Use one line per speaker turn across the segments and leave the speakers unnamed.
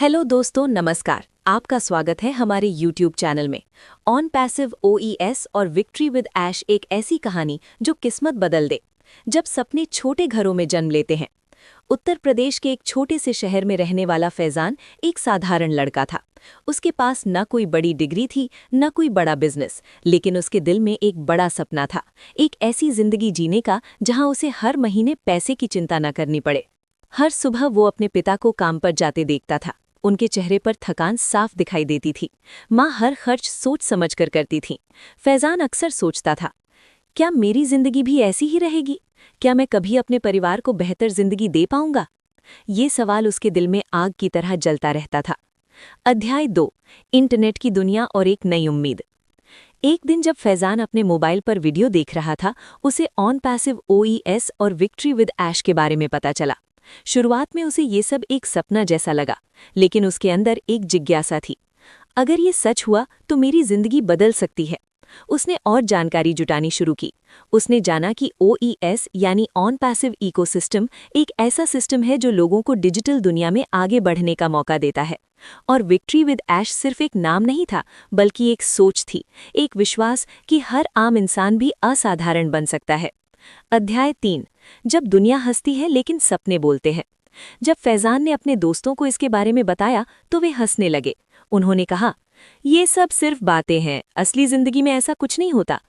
Hello दोस्तों, नमस्कार। आपका स्वागत है हमारे YouTube चैनल में। ऑन पैसिव OES और विक्ट्री विद ऐश एक ऐसी कहानी जो किस्मत बदल दे। जब सपने छोटे घरों में जन्म लेते हैं। उत्तर प्रदेश के एक छोटे से शहर में रहने वाला फैजान एक साधारण लड़का था। उसके पास न कोई बड़ी डिग्री थी, न कोई बड़ा बिजनेस, लेकिन उसके दिल में एक बड़ा सपना था, एक ऐसी जिंदगी जीने का जहां उसे हर महीने पैसे की चिंता न करनी पड़े। हर सुबह वो अपने पिता को काम पर जाते देखता था। उनके चेहरे पर थकान साफ दिखाई देती थी। माँ हर खर्च सोच समझ कर करती थी। फैजान अक्सर सोचता था, क्या मेरी जिंदगी भी ऐसी ही रहेगी? क्या मैं कभी अपने परिवार को बेहतर जिंदगी दे पाऊंगा? ये सवाल उसके दिल में आग की तरह जलता रहता था। अध्याय 2, इंटरनेट की दुनिया और एक नई उम्मीद। एक दिन जब फैजान अपने मोबाइल पर वीडियो देख रहा था, उसे ऑन पैसिव OES और विक्ट्री विद ऐश के बारे में पता चला। शुरुआत में उसे ये सब एक सपना जैसा लगा, लेकिन उसके अंदर एक जिज्ञासा थी। अगर ये सच हुआ तो मेरी जिंदगी बदल सकती है। उसने और जानकारी जुटानी शुरू की। उसने जाना कि OES यानी ऑन पैसिव इकोसिस्टम एक ऐसा सिस्टम है जो लोगों को डिजिटल दुनिया में आगे बढ़ने का मौका देता है। और विक्ट्री विद ऐश सिर्फ एक नाम नहीं था, बल्कि एक सोच थी, एक विश्वास कि हर आम इंसान भी असाधारण बन सकता है। अध्याय 3, जब दुनिया हंसती है लेकिन सपने बोलते हैं। जब फैजान ने अपने दोस्तों को इसके बारे में बताया तो वे हंसने लगे। उन्होंने कहा, ये सब सिर्फ बातें हैं, असली जिंदगी में ऐसा कुछ नहीं होता।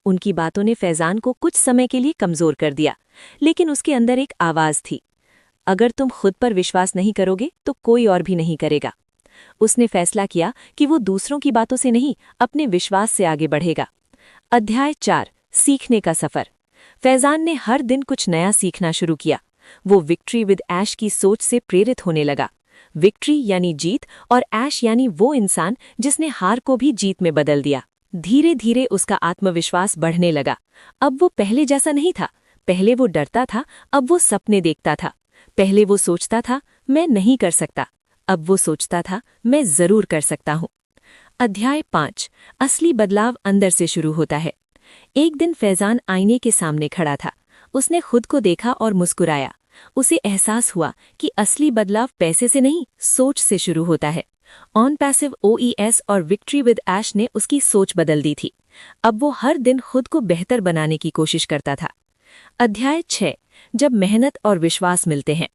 उनकी बातों ने फैजान को कुछ समय के लिए कमजोर कर दिया, लेकिन उसके अंदर एक आवाज थी, अगर तुम खुद पर विश्वास नहीं करोगे तो कोई और भी नहीं करेगा। उसने फैसला किया कि वो दूसरों की बातों से नहीं, अपने विश्वास से आगे बढ़ेगा। अध्याय 4, सीखने का सफर। फैजान ने हर दिन कुछ नया सीखना शुरू किया। वो विक्ट्री विद ऐश की सोच से प्रेरित होने लगा। विक्ट्री यानी जीत और ऐश यानी वो इंसान जिसने हार को भी जीत में बदल दिया। धीरे धीरे उसका आत्मविश्वास बढ़ने लगा। अब वो पहले जैसा नहीं था। पहले वो डरता था, अब वो सपने देखता था। पहले वो सोचता था, मैं नहीं कर सकता। अब वो सोचता था, मैं जरूर कर सकता हूँ। अध्याय 5, असली बदलाव अंदर से शुरू होता है। एक दिन फैजान आईने के सामने खड़ा था। उसने खुद को देखा और मुस्कुराया। उसे एहसास हुआ कि असली बदलाव पैसे से नहीं, सोच से शुरू होता है। ऑन पैसिव OES और विक्ट्री विद ऐश ने उसकी सोच बदल दी थी। अब वो हर दिन खुद को बेहतर बनाने की कोशिश करता था। अध्याय 6, जब मेहनत और विश्वास मिलते हैं।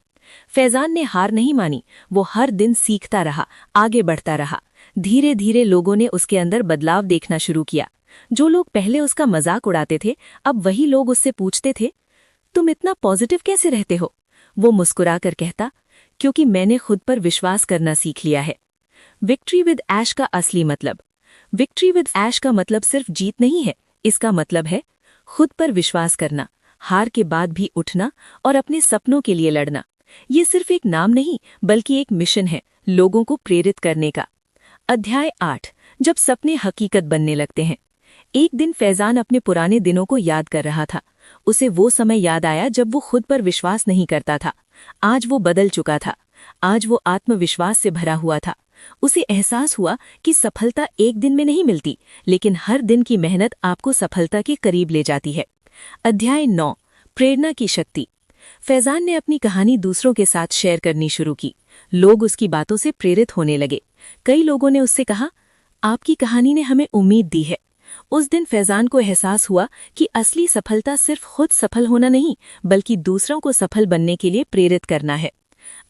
फैजान ने हार नहीं मानी। वो हर दिन सीखता रहा, आगे बढ़ता रहा। धीरे धीरे लोगों ने उसके अंदर बदलाव देखना शुरू किया। जो लोग पहले उसका मजाक उड़ाते थे, अब वही लोग उससे पूछते थे, तुम इतना पॉजिटिव कैसे रहते हो? वो मुस्कुराकर कहता, क्योंकि मैंने खुद पर विश्वास करना सीख लिया है। विक्ट्री विद ऐश का असली मतलब। विक्ट्री विद ऐश का मतलब सिर्फ जीत नहीं है, इसका मतलब है खुद पर विश्वास करना, हार के बाद भी उठना और अपने सपनों के लिए लड़ना। ये सिर्फ एक नाम नहीं, बल्कि एक मिशन है, लोगों को प्रेरित करने का। अध्याय 8, जब सपने हकीकत बनने लगते हैं। एक दिन फैजान अपने पुराने दिनों को याद कर रहा था। उसे वो समय याद आया जब वो खुद पर विश्वास नहीं करता था। आज वो बदल चुका था। आज वो आत्मविश्वास से भरा हुआ था। उसे एहसास हुआ कि सफलता एक दिन में नहीं मिलती, लेकिन हर दिन की मेहनत आपको सफलता के करीब ले जाती है। अध्याय 9, प्रेरणा की शक्ति। फैजान ने अपनी कहानी दूसरों के साथ शेयर करनी शुरू की। लोग उसकी बातों से प्रेरित होने लगे। कई लोगों ने उससे कहा, आपकी कहानी ने हमें उम्मीद दी है। उस दिन फैजान को एहसास हुआ कि असली सफलता सिर्फ खुद सफल होना नहीं, बल्कि दूसरों को सफल बनने के लिए प्रेरित करना है।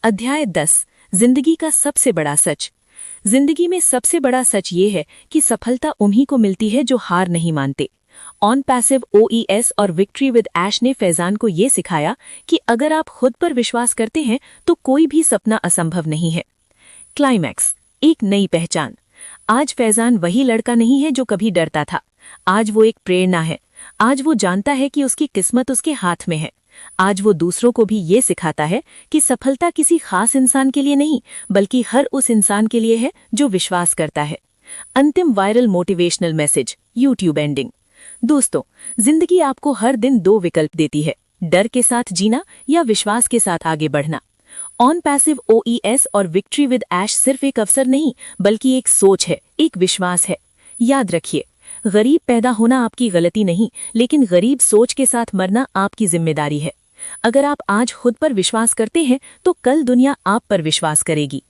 अध्याय 10, जिंदगी का सबसे बड़ा सच। जिंदगी में सबसे बड़ा सच ये है कि सफलता उन्हीं को मिलती है जो हार नहीं मानते। ऑन पैसिव OES और विक्ट्री विद ऐश ने फैजान को ये सिखाया कि अगर आप खुद पर विश्वास करते हैं तो कोई भी सपना असंभव नहीं है। क्लाइमैक्स, एक नई पहचान। आज फैजान वही लड़का नहीं है जो कभी डरता था। आज वो एक प्रेरणा है। आज वो जानता है कि उसकी किस्मत उसके हाथ में है। आज वो दूसरों को भी ये सिखाता है कि सफलता किसी खास इंसान के लिए नहीं, बल्कि हर उस इंसान के लिए है जो विश्वास करता है। अंतिम viral motivational message, YouTube ending. दोस्तों, जिंदगी आपको हर दिन 2 विकल्प देती है, डर के साथ जीना या विश्वास के साथ आगे बढ़ना। ऑन पैसिव OES और विक्ट्री विद ऐश सिर्फ एक अवसर नहीं, बल्कि एक सोच है, एक विश्वास है। याद रखिए, गरीब पैदा होना आपकी गलती नहीं, लेकिन गरीब सोच के साथ मरना आपकी जिम्मेदारी है। अगर आप आज खुद पर विश्वास करते हैं तो कल दुनिया आप पर विश्वास करेगी।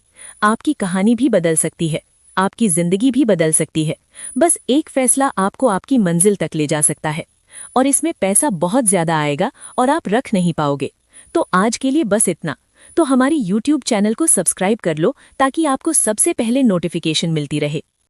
आपकी कहानी भी बदल सकती है, आपकी जिंदगी भी बदल सकती है। बस एक फैसला आपको आपकी मंजिल तक ले जा सकता है, और इसमें पैसा बहुत ज्यादा आएगा और आप रख नहीं पाओगे। तो आज के लिए बस इतना। तो हमारी YouTube चैनल को सब्सक्राइब कर लो ताकि आपको सबसे पहले नोटिफिकेशन मिलती रहे।